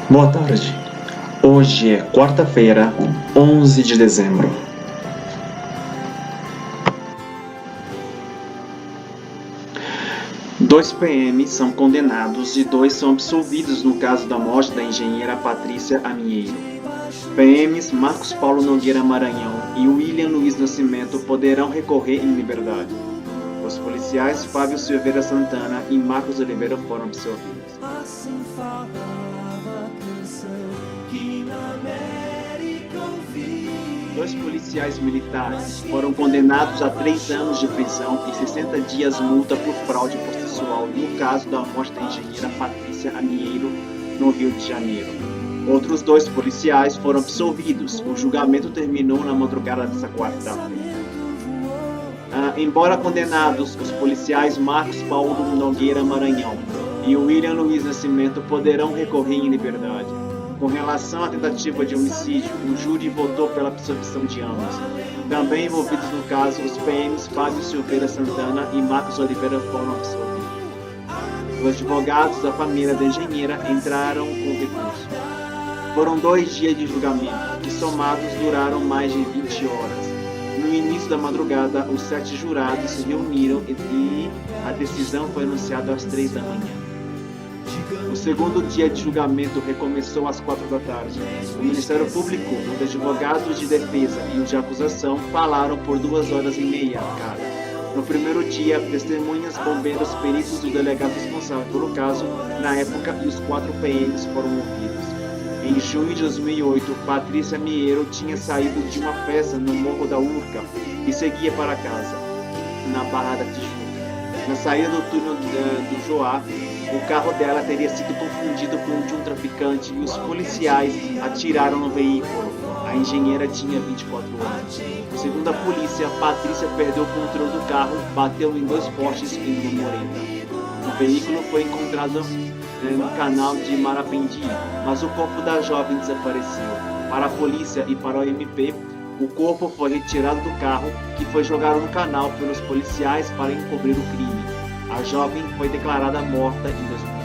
Boa tarde. Hoje é quarta-feira, 11 de dezembro. Dois PMs são condenados e 2 são absolvidos no caso da morte da engenheira Patrícia Amieiro. PMs Marcos Paulo Nogueira Maranhão e William Luiz Nascimento poderão recorrer em liberdade. Os policiais Fábio Silveira Santana e Marcos Oliveira foram absolvidos. Dois policiais militares foram condenados a 3 anos de prisão e 60 dias multa por fraude processual no caso da morte da engenheira Patrícia Amieiro, no Rio de Janeiro. Outros 2 policiais foram absolvidos. O julgamento terminou na madrugada desta quarta-feira. Embora condenados, os policiais Marcos Paulo Nogueira Maranhão e William Luiz Nascimento poderão recorrer em liberdade. Com relação à tentativa de homicídio, o júri votou pela absolvição de ambos. Também envolvidos no caso, os PMs Fábio Silveira Santana e Marcos Oliveira foram absolvidos. Os advogados da família da engenheira entraram com recurso. Foram 2 dias de julgamento, que somados duraram mais de 20 horas. No início da madrugada, os 7 jurados se reuniram e a decisão foi anunciada às 3 da manhã. O segundo dia de julgamento recomeçou às 4 da tarde. O Ministério Público, os advogados de defesa e os de acusação falaram por 2 horas e meia cada. No primeiro dia, testemunhas, bombeiros, peritos e o delegado responsável pelo caso, na época, e os 4 PMs foram ouvidos. Em junho de 2008, Patrícia Amieiro tinha saído de uma festa no Morro da Urca e seguia para casa, na Barra da Tijuca. Na saída do túnel do Joá, o carro dela teria sido confundido com o de um traficante e os policiais atiraram no veículo. A engenheira tinha 24 anos. Segundo a polícia, Patrícia perdeu o controle do carro, bateu em 2 postes em uma mureta. O veículo foi encontrado no canal de Marapendi, mas o corpo da jovem desapareceu. Para a polícia e para o MP, o corpo foi retirado do carro, que foi jogado no canal pelos policiais para encobrir o crime. A jovem foi declarada morta em 2011.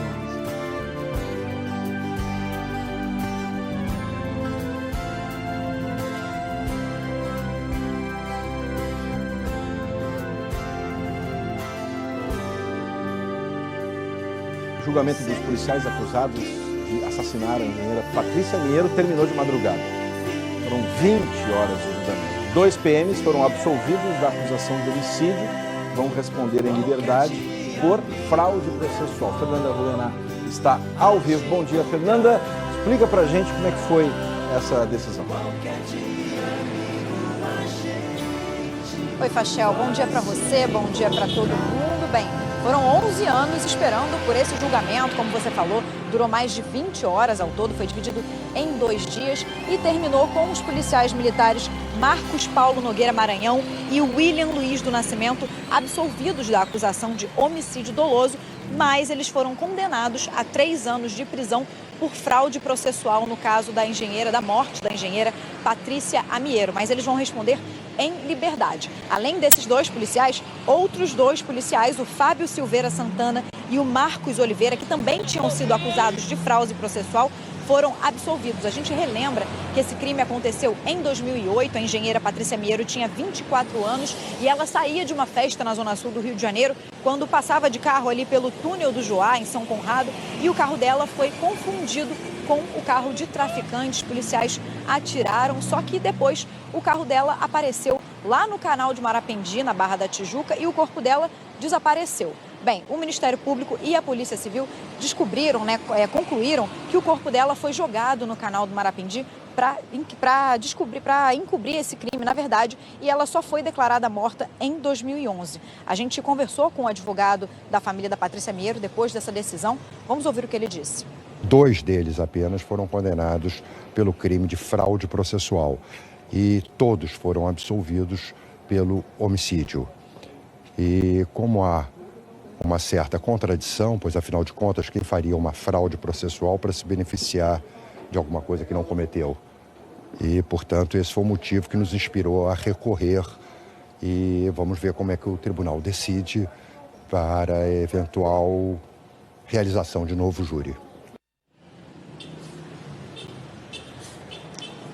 O julgamento dos policiais acusados de assassinar a engenheira Patrícia Amieiro terminou de madrugada. Foram 20 horas de julgamento. 2 PMs foram absolvidos da acusação de homicídio, vão responder em liberdade por fraude processual. Fernanda Ruena está ao vivo. Bom dia, Fernanda. Explica pra gente como é que foi essa decisão. Oi, Fachel. Bom dia para você, bom dia para todo mundo. Bem, foram 11 anos esperando por esse julgamento, como você falou, durou mais de 20 horas ao todo, foi dividido em 2 dias e terminou com os policiais militares Marcos Paulo Nogueira Maranhão e William Luiz do Nascimento absolvidos da acusação de homicídio doloso, mas eles foram condenados a 3 anos de prisão por fraude processual no caso da morte da engenheira Patrícia Amieiro, mas eles vão responder em liberdade. Além desses 2 policiais, outros 2 policiais, o Fábio Silveira Santana e o Marcos Oliveira, que também tinham sido acusados de fraude processual, foram absolvidos. A gente relembra que esse crime aconteceu em 2008. A engenheira Patrícia Amieiro tinha 24 anos e ela saía de uma festa na zona sul do Rio de Janeiro quando passava de carro ali pelo túnel do Joá, em São Conrado, e o carro dela foi confundido com o carro de traficantes. Policiais atiraram, só que depois o carro dela apareceu lá no canal de Marapendi, na Barra da Tijuca, e o corpo dela desapareceu. Bem, o Ministério Público e a Polícia Civil concluíram que o corpo dela foi jogado no canal do Marapendi para encobrir esse crime, na verdade, e ela só foi declarada morta em 2011. A gente conversou com o advogado da família da Patrícia Amieiro depois dessa decisão. Vamos ouvir o que ele disse. 2 deles apenas foram condenados pelo crime de fraude processual e todos foram absolvidos pelo homicídio. E como há uma certa contradição, pois afinal de contas quem faria uma fraude processual para se beneficiar de alguma coisa que não cometeu? E, portanto, esse foi o motivo que nos inspirou a recorrer e vamos ver como é que o tribunal decide para a eventual realização de novo júri.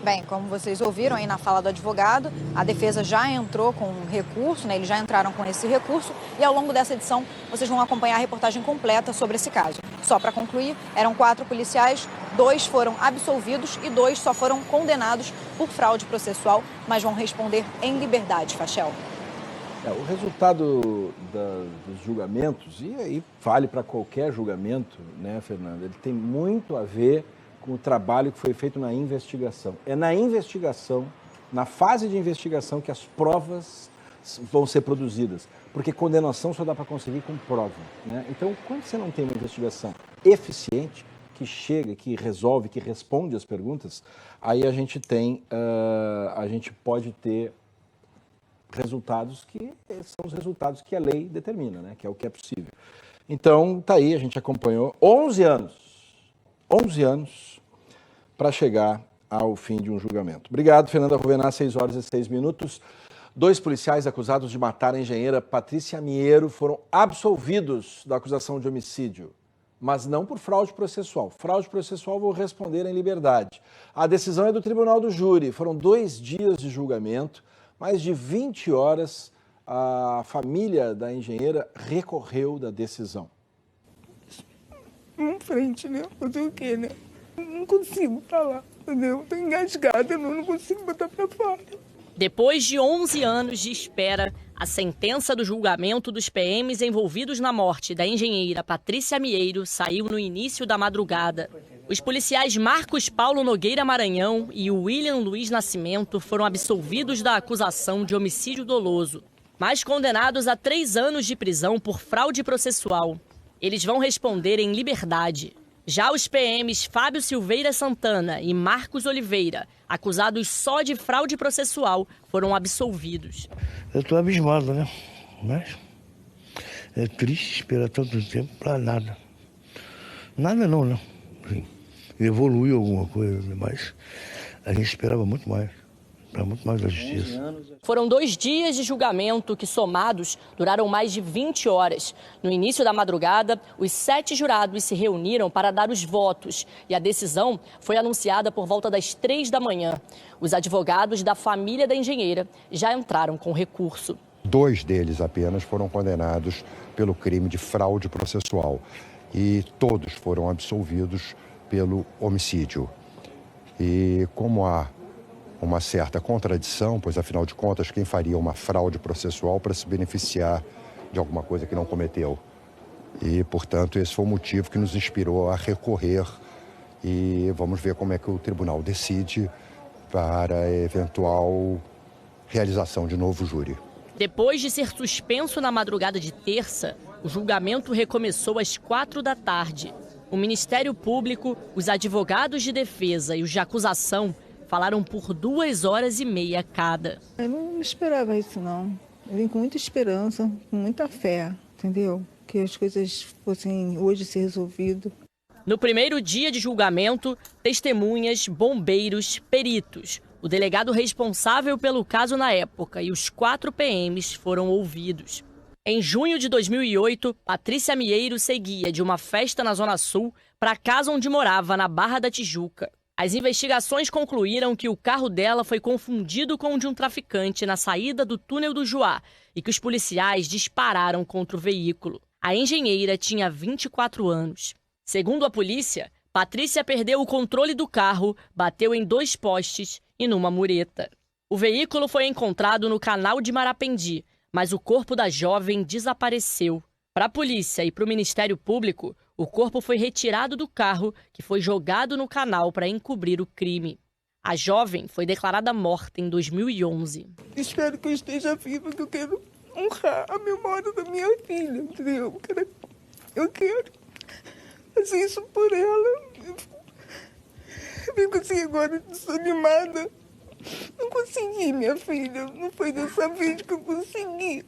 Bem, como vocês ouviram aí na fala do advogado, a defesa já entrou com um recurso, né? Eles já entraram com esse recurso e ao longo dessa edição vocês vão acompanhar a reportagem completa sobre esse caso. Só para concluir, eram 4 policiais, 2 foram absolvidos e 2 só foram condenados por fraude processual, mas vão responder em liberdade, Fachel. O resultado dos julgamentos, e aí vale para qualquer julgamento, né, Fernanda, ele tem muito a ver com o trabalho que foi feito na investigação. É na investigação, na fase de investigação, que as provas vão ser produzidas, porque condenação só dá para conseguir com prova, né? Então, quando você não tem uma investigação eficiente, que chega, que resolve, que responde as perguntas, aí a gente pode ter resultados que são os resultados que a lei determina, né? Que é o que é possível. Então, tá aí, a gente acompanhou 11 anos para chegar ao fim de um julgamento. Obrigado, Fernanda Ruvená, 6h06. 2 policiais acusados de matar a engenheira Patrícia Miero foram absolvidos da acusação de homicídio, mas não por fraude processual. Fraude processual vou responder em liberdade. A decisão é do Tribunal do Júri. Foram 2 dias de julgamento, mais de 20 horas. A família da engenheira recorreu da decisão. Em frente, né? Fazer o quê, né? Não consigo falar, entendeu? Tô engasgada, eu não consigo botar pra fora. Depois de 11 anos de espera, a sentença do julgamento dos PMs envolvidos na morte da engenheira Patrícia Miero saiu no início da madrugada. Os policiais Marcos Paulo Nogueira Maranhão e William Luiz Nascimento foram absolvidos da acusação de homicídio doloso, mas condenados a 3 anos de prisão por fraude processual. Eles vão responder em liberdade. Já os PMs Fábio Silveira Santana e Marcos Oliveira, acusados só de fraude processual, foram absolvidos. Eu estou abismado, né? Mas é triste esperar tanto tempo para nada. Nada não, né? Assim, evoluiu alguma coisa, mas a gente esperava muito mais. Para muito mais da justiça. Foram 2 dias de julgamento que, somados, duraram mais de 20 horas. No início da madrugada, os 7 jurados se reuniram para dar os votos e a decisão foi anunciada por volta das 3 da manhã. Os advogados da família da engenheira já entraram com recurso. 2 deles apenas foram condenados pelo crime de fraude processual e todos foram absolvidos pelo homicídio. E como há uma certa contradição, pois, afinal de contas, quem faria uma fraude processual para se beneficiar de alguma coisa que não cometeu? E, portanto, esse foi o motivo que nos inspirou a recorrer e vamos ver como é que o tribunal decide para a eventual realização de novo júri. Depois de ser suspenso na madrugada de terça, o julgamento recomeçou às 4 da tarde. O Ministério Público, os advogados de defesa e os de acusação falaram por 2h30 cada. Eu não esperava isso, não. Eu vim com muita esperança, com muita fé, entendeu? Que as coisas fossem hoje ser resolvidas. No primeiro dia de julgamento, testemunhas, bombeiros, peritos, o delegado responsável pelo caso na época e os 4 PMs foram ouvidos. Em junho de 2008, Patrícia Miero seguia de uma festa na Zona Sul para a casa onde morava, na Barra da Tijuca. As investigações concluíram que o carro dela foi confundido com o de um traficante na saída do túnel do Juá e que os policiais dispararam contra o veículo. A engenheira tinha 24 anos. Segundo a polícia, Patrícia perdeu o controle do carro, bateu em 2 postes e numa mureta. O veículo foi encontrado no canal de Marapendi, mas o corpo da jovem desapareceu. Para a polícia e para o Ministério Público, o corpo foi retirado do carro, que foi jogado no canal para encobrir o crime. A jovem foi declarada morta em 2011. Espero que eu esteja viva, que eu quero honrar a memória da minha filha, entendeu? Eu quero fazer isso por ela. Eu fico assim agora desanimada. Não consegui, minha filha. Não foi dessa vez que eu consegui.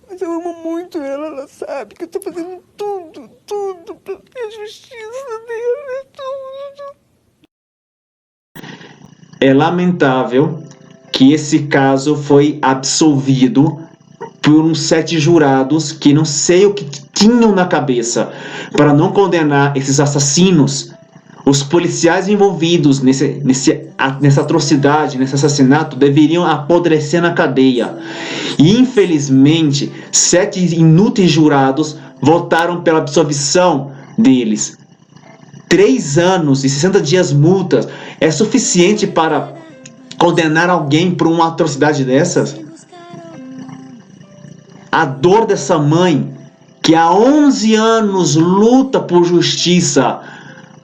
Mas eu amo muito ela, ela sabe que eu tô fazendo tudo pra ter a justiça dela, tudo. É lamentável que esse caso foi absolvido por uns 7 jurados que não sei o que tinham na cabeça para não condenar esses assassinos. os policiais envolvidos nessa atrocidade, nesse assassinato, deveriam apodrecer na cadeia. E, infelizmente, 7 inúteis jurados votaram pela absolvição deles. 3 anos e 60 dias multas é suficiente para condenar alguém por uma atrocidade dessas? A dor dessa mãe, que há 11 anos luta por justiça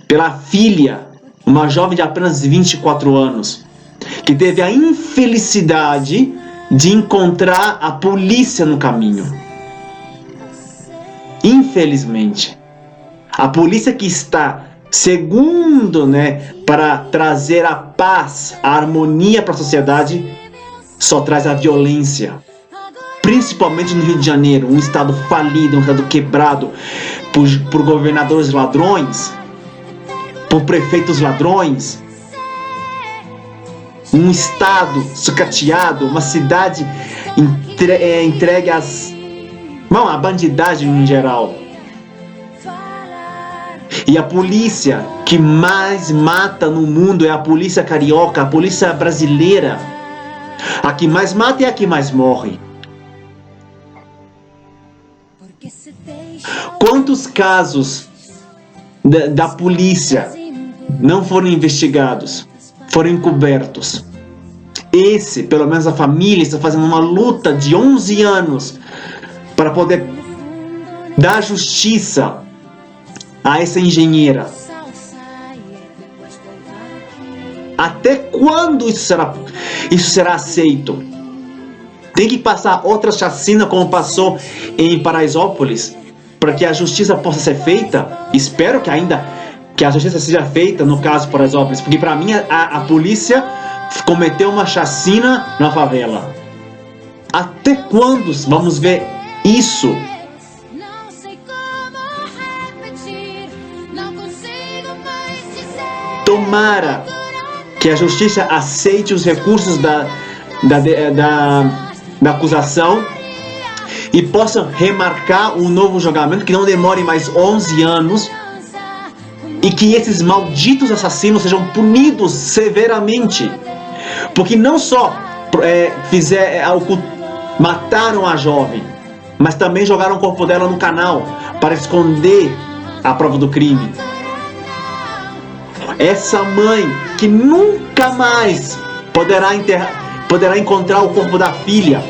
pela filha, uma jovem de apenas 24 anos, que teve a infelicidade de encontrar a polícia no caminho. Infelizmente, a polícia que está segundo, para trazer a paz, a harmonia para a sociedade, só traz a violência. Principalmente no Rio de Janeiro, um estado falido, um estado quebrado por governadores ladrões, por prefeitos ladrões, um estado sucateado, uma cidade entregue à bandidagem em geral. E a polícia que mais mata no mundo é a polícia carioca, a polícia brasileira. A que mais mata é a que mais morre. Quantos casos da polícia não foram investigados, foram encobertos? Esse, pelo menos a família, está fazendo uma luta de 11 anos para poder dar justiça a essa engenheira. Até quando isso será aceito? Tem que passar outra chacina como passou em Paraisópolis, para que a justiça possa ser feita. Espero que a justiça seja feita no caso de Paraisópolis, porque para mim a polícia cometeu uma chacina na favela. Até quando vamos ver isso? Tomara que a justiça aceite os recursos da acusação e possa remarcar um novo julgamento que não demore mais 11 anos e que esses malditos assassinos sejam punidos severamente, porque não só mataram a jovem, mas também jogaram o corpo dela no canal para esconder a prova do crime. Essa mãe que nunca mais poderá encontrar o corpo da filha,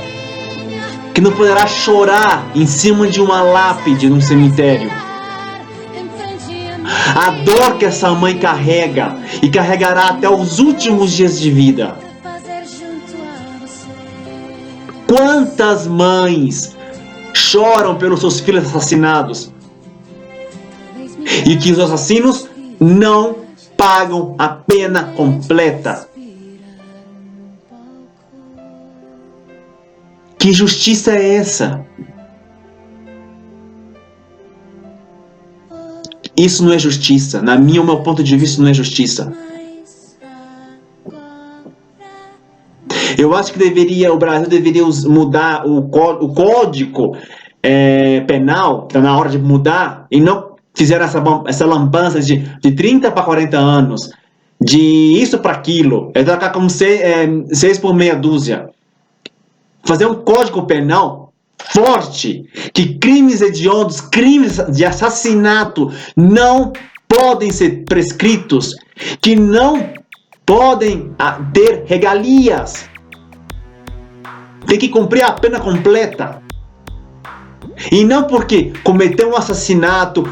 que não poderá chorar em cima de uma lápide num cemitério. A dor que essa mãe carrega e carregará até os últimos dias de vida. Quantas mães choram pelos seus filhos assassinados e que os assassinos não pagam a pena completa? Que justiça é essa? Isso não é justiça. No meu ponto de vista, não é justiça. Eu acho que o Brasil deveria mudar o código penal, está na hora de mudar, e não fizeram essa lambança de 30 para 40 anos, de isso para aquilo, trocar como 6 por meia dúzia. Fazer um código penal forte, que crimes hediondos, crimes de assassinato não podem ser prescritos, que não podem ter regalias. Tem que cumprir a pena completa. E não porque cometeu um assassinato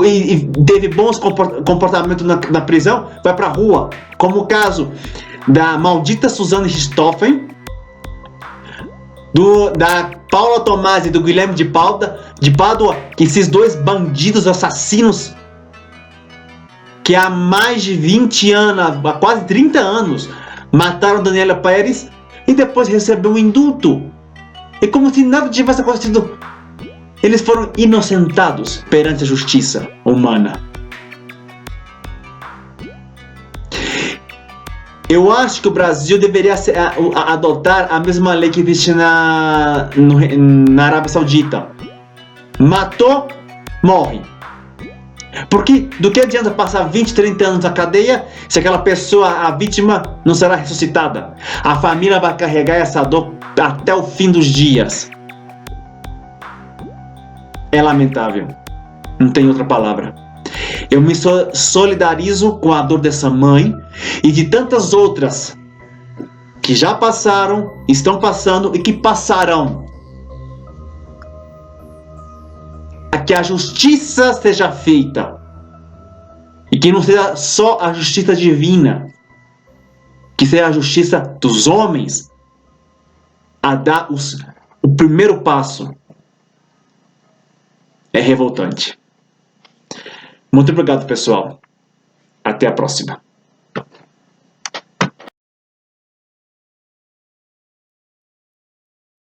e teve bons comportamentos na prisão, vai pra rua. Como o caso da maldita Suzane Richthofen, da Paula Tomasi e do Guilherme de Pádua, que esses dois bandidos assassinos, que há mais de 20 anos, há quase 30 anos, mataram Daniela Pérez e depois recebeu um indulto. E como se nada tivesse acontecido. Eles foram inocentados perante a justiça humana. Eu acho que o Brasil deveria adotar a mesma lei que existe na Arábia Saudita. Matou, morre. Porque do que adianta passar 20, 30 anos na cadeia se aquela pessoa, a vítima, não será ressuscitada? A família vai carregar essa dor até o fim dos dias. É lamentável. Não tem outra palavra. Eu me solidarizo com a dor dessa mãe e de tantas outras que já passaram, estão passando e que passarão. Que a justiça seja feita e que não seja só a justiça divina, que seja a justiça dos homens a dar o primeiro passo. É revoltante. Muito obrigado, pessoal. Até a próxima.